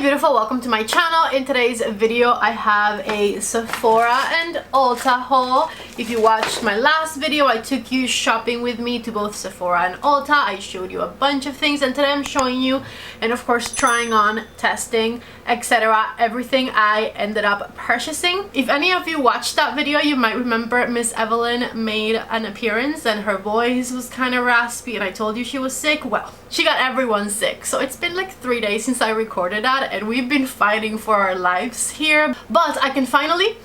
beautiful, welcome to my channel. In today's video I have a Sephora and Ulta haul. If you watched my last video, I took you shopping with me to both Sephora and Ulta. I showed you a bunch of things, and today I'm showing you, and of course trying on, testing, etc., everything I ended up purchasing. If any of you watched that video, you might remember Miss Evelyn made an appearance and her voice was kind of raspy and I told you she was sick. Well, she got everyone sick, so it's been like 3 days since I recorded that and we've been fighting for our lives here, but I can finally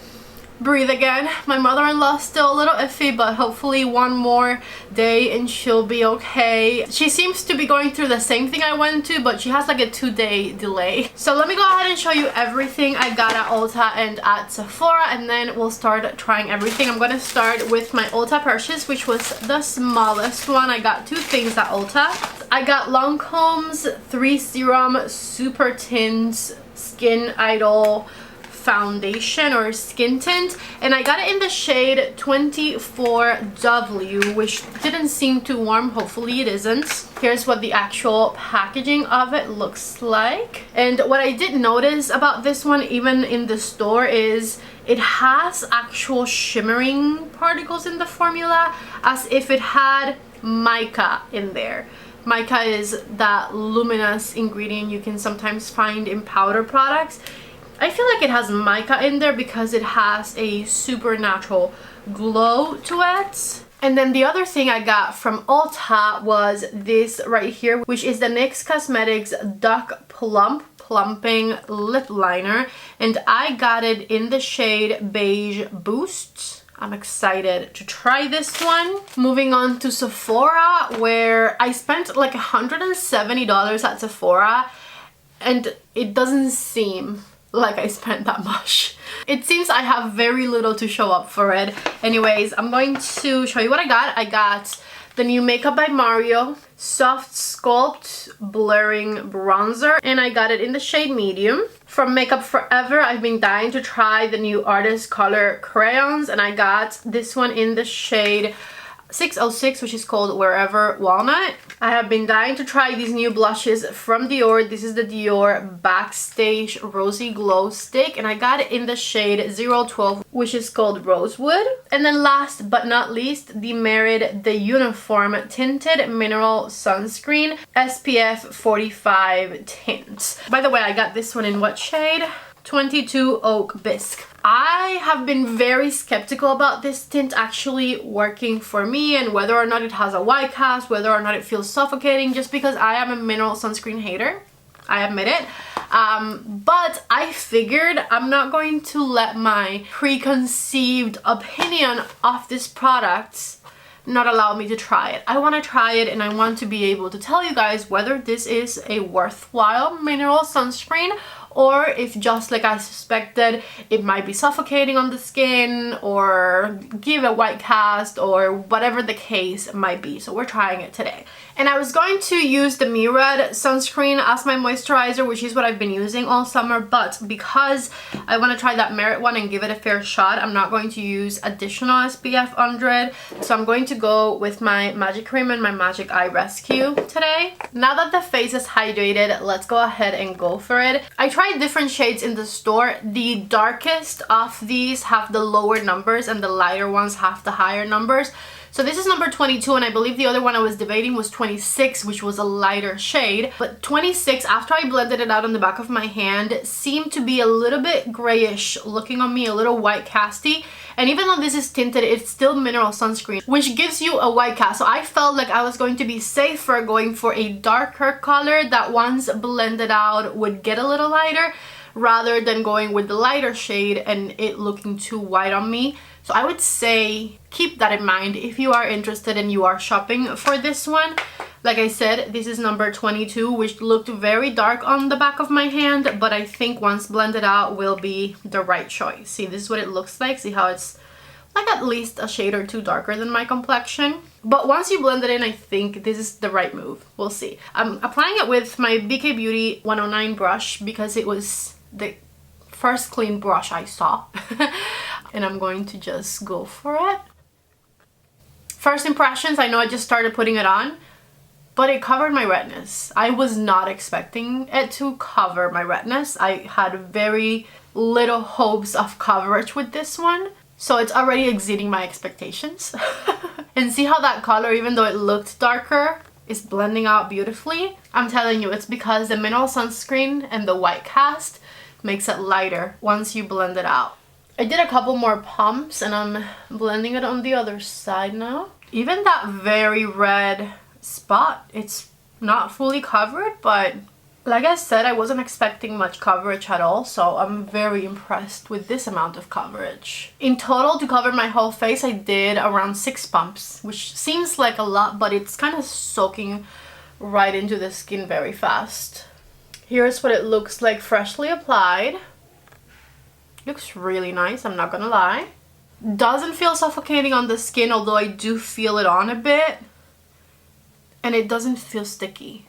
breathe again. My mother-in-law's still a little iffy, but hopefully one more day and she'll be okay. She seems to be going through the same thing I went to, but she has like a 2-day delay. So let me go ahead and show you everything I got at Ulta and at Sephora, and then we'll start trying everything. I'm gonna start with my Ulta purchase, which was the smallest one. I got 2 things at Ulta. I got Lancome's 3 Serum Super Tint Skin Idol foundation or skin tint, and I got it in the shade 24W, which didn't seem too warm. Hopefully it isn't. Here's what the actual packaging of it looks like, and what I did notice about this one, even in the store, is it has actual shimmering particles in the formula, as if it had mica in there. Mica is that luminous ingredient you can sometimes find in powder products. I feel like it has mica in there because it has a supernatural glow to it. And then the other thing I got from Ulta was this right here, which is the NYX Cosmetics Duck Plumping Lip Liner, and I got it in the shade Beige Boost. I'm excited to try this one. Moving on to Sephora, where I spent like $170 at Sephora, and it doesn't seem like I spent that much. It seems I have very little to show up for it. Anyways, I'm going to show you what I got. I got the new Makeup by Mario Soft Sculpt Blurring Bronzer, and I got it in the shade medium. From Makeup Forever, I've been dying to try the new Artist Color Crayons, and I got this one in the shade 606, which is called Wherever Walnut. I have been dying to try these new blushes from Dior. This is the Dior Backstage Rosy Glow Stick, and I got it in the shade 012, which is called Rosewood. And then last but not least, the Merit The Uniform Tinted Mineral Sunscreen SPF 45 Tint. By the way, I got this one in what shade? 22 Oak Bisque. I have been very skeptical about this tint actually working for me, and whether or not it has a white cast, whether or not it feels suffocating, just because I am a mineral sunscreen hater. I admit it. But I figured I'm not going to let my preconceived opinion of this product not allow me to try it. I want to try it, and I want to be able to tell you guys whether this is a worthwhile mineral sunscreen, or if, just like I suspected, it might be suffocating on the skin or give a white cast or whatever the case might be. So we're trying it today. And I was going to use the Murad sunscreen as my moisturizer, which is what I've been using all summer, but because I want to try that Merit one and give it a fair shot, I'm not going to use additional SPF 100. So I'm going to go with my Magic Cream and my Magic Eye Rescue today. Now that the face is hydrated, let's go ahead and go for it. I tried different shades in the store. The darkest of these have the lower numbers and the lighter ones have the higher numbers. So this is number 22, and I believe the other one I was debating was 26, which was a lighter shade. But 26, after I blended it out on the back of my hand, seemed to be a little bit grayish looking on me, a little white casty. And even though this is tinted, it's still mineral sunscreen, which gives you a white cast. So I felt like I was going to be safer going for a darker color that once blended out would get a little lighter, rather than going with the lighter shade and it looking too white on me. So I would say keep that in mind if you are interested and you are shopping for this one. Like I said, this is number 22, which looked very dark on the back of my hand, but I think once blended out will be the right choice. See, this is what it looks like. See how it's like at least a shade or two darker than my complexion. But once you blend it in, I think this is the right move. We'll see. I'm applying it with my BK Beauty 109 brush because it was the first clean brush I saw. And I'm going to just go for it. First impressions, I know I just started putting it on. but it covered my redness. I was not expecting it to cover my redness. I had very little hopes of coverage with this one. So it's already exceeding my expectations. And see how that color, even though it looked darker, is blending out beautifully? I'm telling you, it's because the mineral sunscreen and the white cast makes it lighter once you blend it out. I did a couple more pumps and I'm blending it on the other side now. Even that very red spot, it's not fully covered, but like I said, I wasn't expecting much coverage at all, so I'm very impressed with this amount of coverage. In total, to cover my whole face, I did around 6 pumps, which seems like a lot, but it's kind of soaking right into the skin very fast. Here's what it looks like freshly applied. Looks really nice, I'm not gonna lie. Doesn't feel suffocating on the skin, although I do feel it on a bit. And it doesn't feel sticky.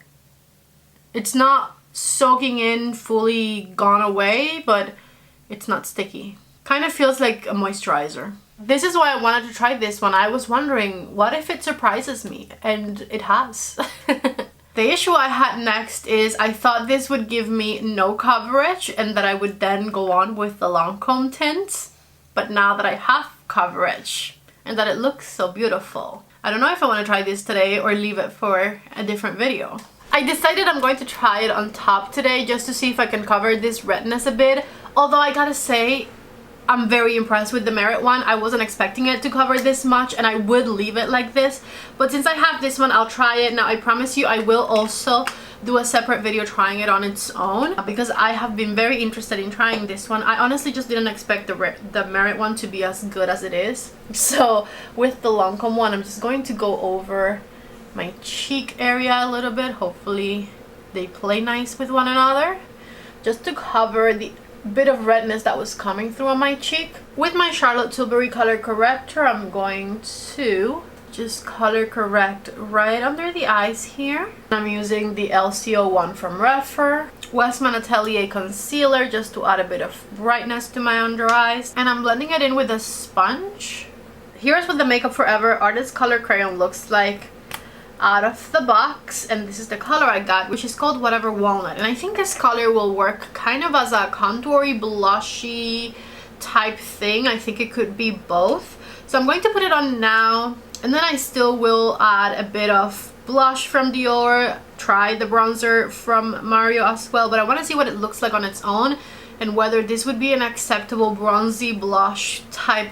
It's not soaking in, fully gone away, but it's not sticky. Kind of feels like a moisturizer. This is why I wanted to try this one. I was wondering, what if it surprises me? And it has. The issue I had next is I thought this would give me no coverage and that I would then go on with the Lancome tints. But now that I have coverage and that it looks so beautiful, I don't know if I want to try this today or leave it for a different video. I decided I'm going to try it on top today just to see if I can cover this redness a bit. Although I gotta say, I'm very impressed with the Merit one. I wasn't expecting it to cover this much and I would leave it like this. But since I have this one, I'll try it. Now I promise you I will also do a separate video trying it on its own because I have been very interested in trying this one. I honestly just didn't expect the Merit one to be as good as it is. So with the Lancome one, I'm just going to go over my cheek area a little bit. Hopefully they play nice with one another, just to cover the bit of redness that was coming through on my cheek. With my Charlotte Tilbury color corrector, I'm going to just color correct right under the eyes here. I'm using the LCO one from Refer, Westman Atelier concealer just to add a bit of brightness to my under eyes, and I'm blending it in with a sponge. Here's what the Makeup Forever Artist Color Crayon looks like out of the box, and this is the color I got, which is called Whatever Walnut, and I think this color will work kind of as a contoury blushy type thing. I think it could be both, so I'm going to put it on now, and then I still will add a bit of blush from Dior, try the bronzer from Mario as well, but I want to see what it looks like on its own and whether this would be an acceptable bronzy blush type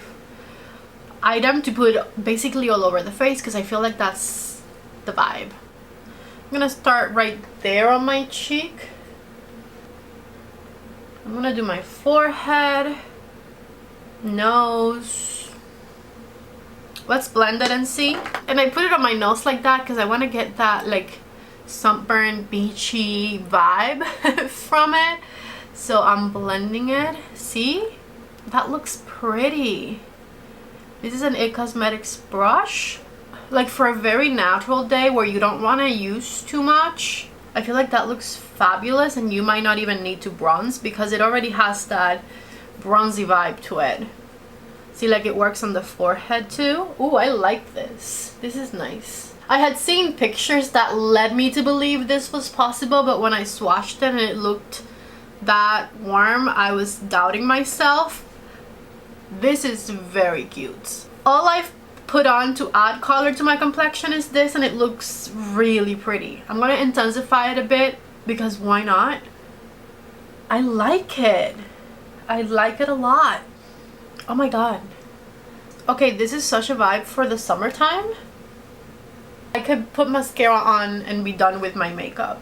item to put basically all over the face, because I feel like that's the vibe. I'm gonna start right there on my cheek. I'm gonna do my forehead, nose. Let's blend it and see. And I put it on my nose like that because I want to get that like sunburned beachy vibe from it. So I'm blending it. See? That looks pretty. This is an IT Cosmetics brush. Like for a very natural day where you don't want to use too much, I feel like that looks fabulous, and you might not even need to bronze because it already has that bronzy vibe to it. See, like it works on the forehead too. Ooh, I like this. This is nice. I had seen pictures that led me to believe this was possible, but when I swatched it and it looked that warm, I was doubting myself. This is very cute. All I've put on to add color to my complexion is this, and it looks really pretty. I'm gonna intensify it a bit because why not? I like it. I like it a lot. Oh my god. Okay, this is such a vibe for the summertime. I could put mascara on and be done with my makeup.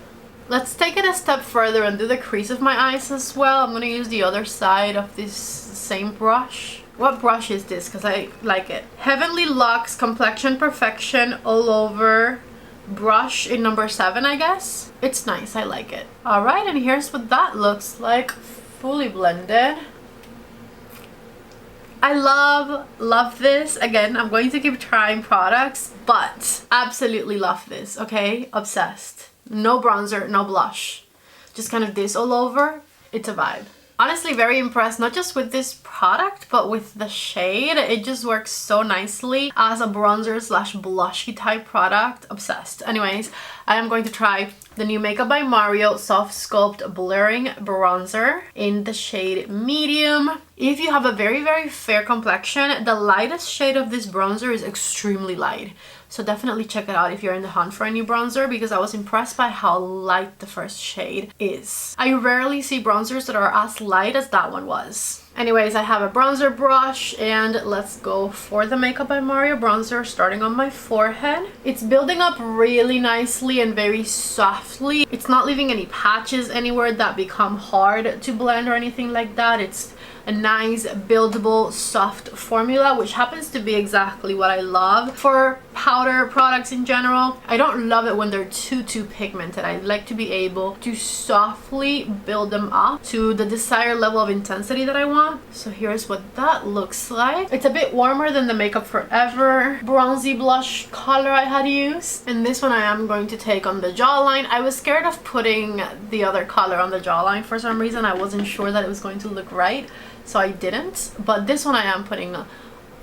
Let's take it a step further and do the crease of my eyes as well. I'm gonna use the other side of this same brush. What brush is this? Because I like it. Heavenly Luxe Complexion Perfection All Over brush in number 7, I guess. It's nice. I like it. Alright, and here's what that looks like. Fully blended. I love this. Again, I'm going to keep trying products, but absolutely love this, okay? Obsessed. No bronzer, no blush. Just kind of this all over. It's a vibe. honestly very impressed, not just with this product, but with the shade. It just works so nicely as a bronzer slash blushy type product. Obsessed. Anyways, I am going to try the new Makeup by Mario Soft Sculpt Blurring Bronzer in the shade Medium. If you have a very fair complexion, the lightest shade of this bronzer is extremely light. So definitely check it out if you're in the hunt for a new bronzer, because I was impressed by how light the first shade is. I rarely see bronzers that are as light as that one was. Anyways, I have a bronzer brush and let's go for the Makeup by Mario bronzer, starting on my forehead. It's building up really nicely and very softly. It's not leaving any patches anywhere that become hard to blend or anything like that. It's a nice buildable soft formula, which happens to be exactly what I love for powder products in general. I don't love it when they're too pigmented. I like to be able to softly build them up to the desired level of intensity that I want. So here's what that looks like. It's a bit warmer than the Makeup Forever bronzy blush color I had used, and this one I am going to take on the jawline. I was scared of putting the other color on the jawline for some reason. I wasn't sure that it was going to look right, so I didn't, but this one I am putting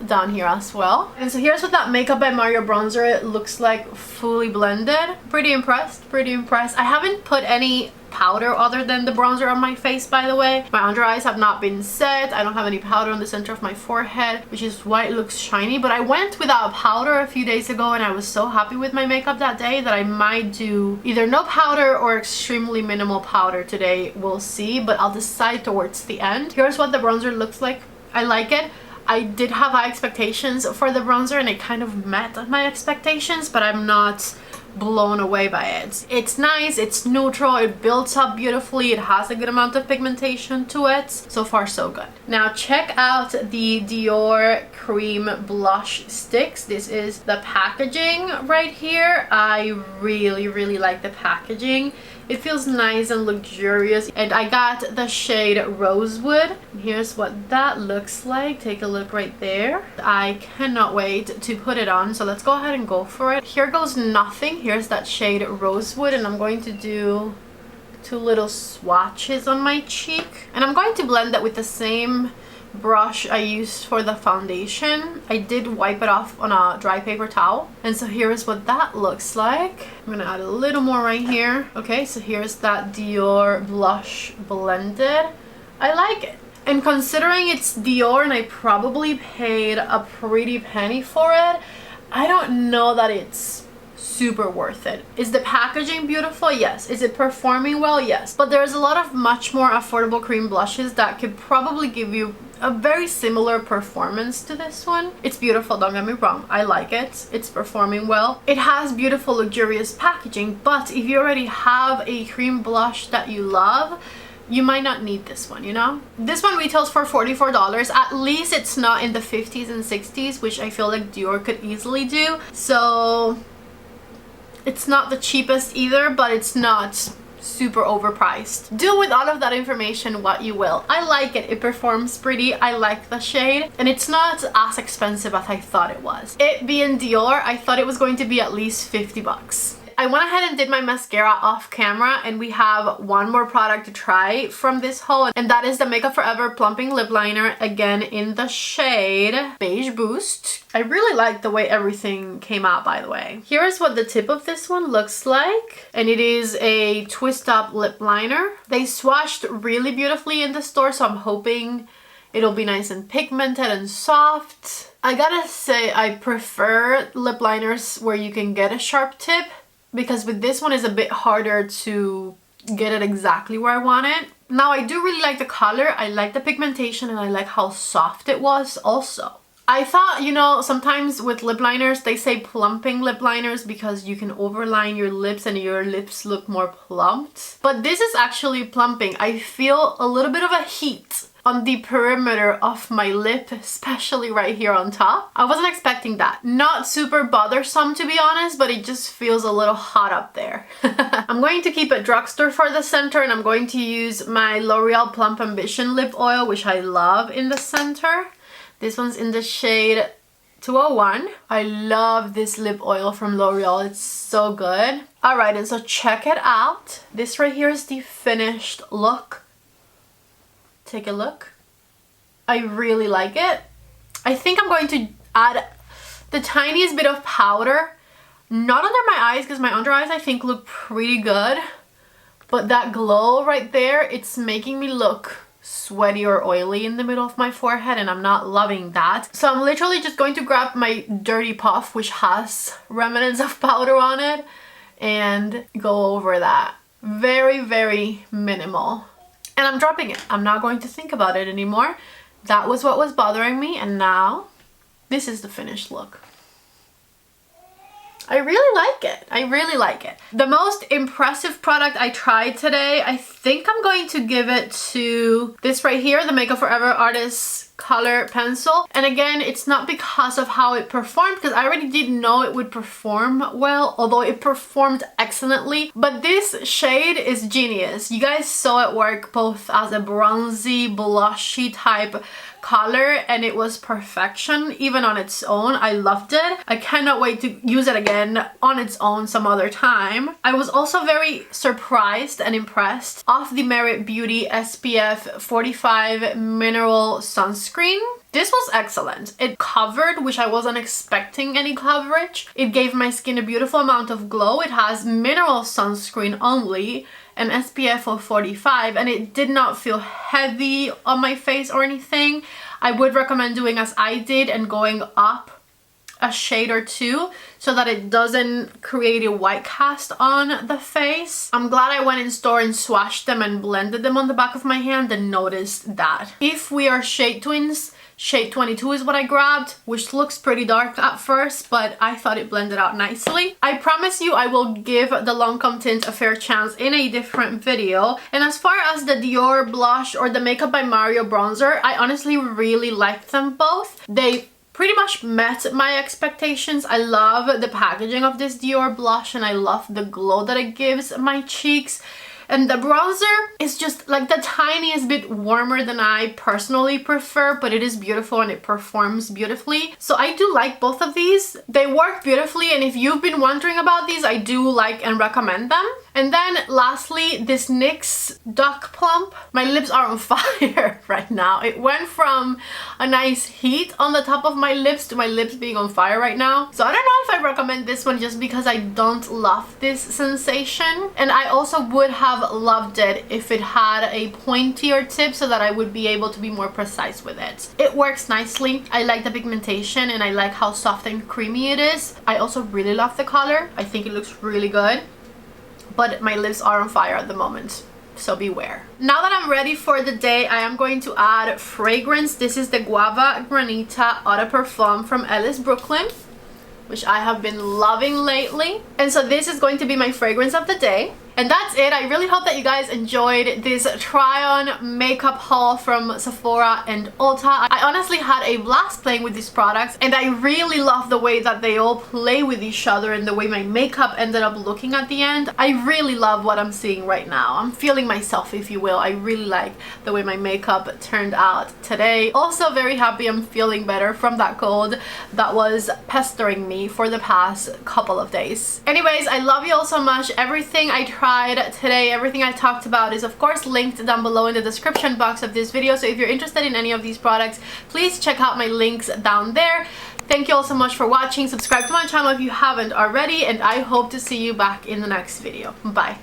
down here as well. And so here's what that Makeup by Mario bronzer looks like fully blended. Pretty impressed, pretty impressed. I haven't put any powder other than the bronzer on my face, by the way. My under eyes have not been set. I don't have any powder on the center of my forehead, which is why it looks shiny. But I went without powder a few days ago and I was so happy with my makeup that day that I might do either no powder or extremely minimal powder today. We'll see, but I'll decide towards the end. Here's what the bronzer looks like. I like it. I did have high expectations for the bronzer and it kind of met my expectations, but I'm not blown away by it. It's nice, it's neutral, it builds up beautifully, it has a good amount of pigmentation to it. So far so good. Now check out the Dior Cream Blush Sticks. This is the packaging right here. I really like the packaging. It feels nice and luxurious, and I got the shade Rosewood. Here's what that looks like. Take a look right there. I cannot wait to put it on, so let's go ahead and go for it. Here goes nothing. Here's that shade Rosewood, and I'm going to do 2 little swatches on my cheek, and I'm going to blend that with the same brush I used for the foundation. I did wipe it off on a dry paper towel, and so here's what that looks like. I'm gonna add a little more right here. Okay, so here's that Dior blush blended. I like it, and considering it's Dior and I probably paid a pretty penny for it, I don't know that it's super worth it. Is the packaging beautiful? Yes. Is it performing well? Yes. But there's a lot of much more affordable cream blushes that could probably give you a very similar performance to this one. It's beautiful, don't get me wrong. I like it. It's performing well. It has beautiful, luxurious packaging, but if you already have a cream blush that you love, you might not need this one, you know? This one retails for $44. At least it's not in the 50s and 60s, which I feel like Dior could easily do. So it's not the cheapest either, but it's not super overpriced. Do with all of that information what you will. I like it. It performs pretty. I like the shade, and it's not as expensive as I thought it was. It being Dior, I thought it was going to be at least 50 bucks. I went ahead and did my mascara off camera, and we have one more product to try from this haul, and that is the Makeup Forever Plumping Lip Liner, again in the shade Beige Boost. I really like the way everything came out, by the way. Here is what the tip of this one looks like, and it is a twist up lip liner. They swatched really beautifully in the store, so I'm hoping it'll be nice and pigmented and soft. I gotta say, I prefer lip liners where you can get a sharp tip, because with this one it's a bit harder to get it exactly where I want it. Now I do really like the color, I like the pigmentation, and I like how soft it was also. I thought, you know, sometimes with lip liners they say plumping lip liners because you can overline your lips and your lips look more plumped. But this is actually plumping. I feel a little bit of a heat on the perimeter of my lip, especially right here on top. I wasn't expecting that. Not super bothersome, to be honest, but it just feels a little hot up there. I'm going to keep it drugstore for the center, and I'm going to use my L'Oreal Plump Ambition lip oil, which I love, in the center. This one's in the shade 201. I love this lip oil from L'Oreal. It's so good. Alright, and so check it out. This right here is the finished look. Take a look. I really like it. I think I'm going to add the tiniest bit of powder, not under my eyes because my under eyes I think look pretty good, but that glow right there, it's making me look sweaty or oily in the middle of my forehead, and I'm not loving that. So I'm literally just going to grab my Dirty Puff, which has remnants of powder on it, and go over that. Very, very minimal. And I'm dropping it. I'm not going to think about it anymore. That was what was bothering me, and now this is the finished look. I really like it. I really like it. The most impressive product I tried today, I think I'm going to give it to this right here, the Makeup Forever Artist Color Pencil. And again, it's not because of how it performed, because I already did know it would perform well, although it performed excellently. But this shade is genius. You guys saw it work both as a bronzy, blushy type color, and it was perfection even on its own. I loved it. I cannot wait to use it again on its own some other time. I was also very surprised and impressed of the Merit Beauty SPF 45 Mineral Sunscreen. This was excellent. It covered, which I wasn't expecting any coverage. It gave my skin a beautiful amount of glow. It has mineral sunscreen only, an SPF of 45, and it did not feel heavy on my face or anything. I would recommend doing as I did and going up a shade or two so that it doesn't create a white cast on the face. I'm glad I went in store and swatched them and blended them on the back of my hand and noticed that. If we are shade twins, shade 22 is what I grabbed, which looks pretty dark at first, but I thought it blended out nicely. I promise you I will give the Lancome tint a fair chance in a different video. And as far as the Dior blush or the Makeup by Mario bronzer, I honestly really liked them both. They pretty much met my expectations. I love the packaging of this Dior blush, and I love the glow that it gives my cheeks. And the bronzer is just like the tiniest bit warmer than I personally prefer, but it is beautiful and it performs beautifully. So I do like both of these. They work beautifully, and if you've been wondering about these, I do like and recommend them. And then lastly, this NYX Duck Plump. My lips are on fire right now. It went from a nice heat on the top of my lips to my lips being on fire right now. So I don't know if I recommend this one just because I don't love this sensation. And I also would have loved it if it had a pointier tip so that I would be able to be more precise with it. It works nicely. I like the pigmentation and I like how soft and creamy it is. I also really love the color. I think it looks really good. But my lips are on fire at the moment, so beware. Now that I'm ready for the day, I am going to add fragrance. This is the Guava Granita Eau de Parfum from Ellis Brooklyn, which I have been loving lately. And so this is going to be my fragrance of the day. And that's it. I really hope that you guys enjoyed this try-on makeup haul from Sephora and Ulta. I honestly had a blast playing with these products, and I really love the way that they all play with each other and the way my makeup ended up looking at the end. I really love what I'm seeing right now. I'm feeling myself, if you will. I really like the way my makeup turned out today. Also very happy I'm feeling better from that cold that was pestering me for the past couple of days. Anyways, I love you all so much. Everything I tried today, everything I talked about is of course linked down below in the description box of this video. So if you're interested in any of these products, please check out my links down there. Thank you all so much for watching. Subscribe to my channel if you haven't already, and I hope to see you back in the next video. Bye.